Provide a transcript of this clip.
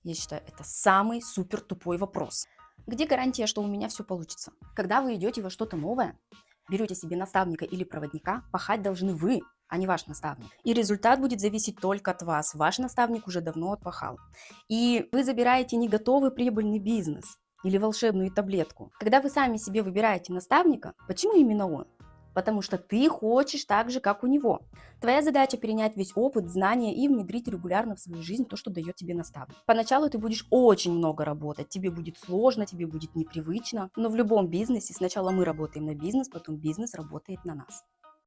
Я считаю, это самый супер тупой вопрос. Где гарантия, что у меня все получится? Когда вы идете во что-то новое, берете себе наставника или проводника, пахать должны вы, а не ваш наставник. И результат будет зависеть только от вас. Ваш наставник уже давно отпахал. И вы забираете не готовый прибыльный бизнес или волшебную таблетку. Когда вы сами себе выбираете наставника, почему именно он? Потому что ты хочешь так же, как у него. Твоя задача перенять весь опыт, знания и внедрить регулярно в свою жизнь то, что дает тебе наставник. Поначалу ты будешь очень много работать, тебе будет сложно, тебе будет непривычно, но в любом бизнесе сначала мы работаем на бизнес, потом бизнес работает на нас.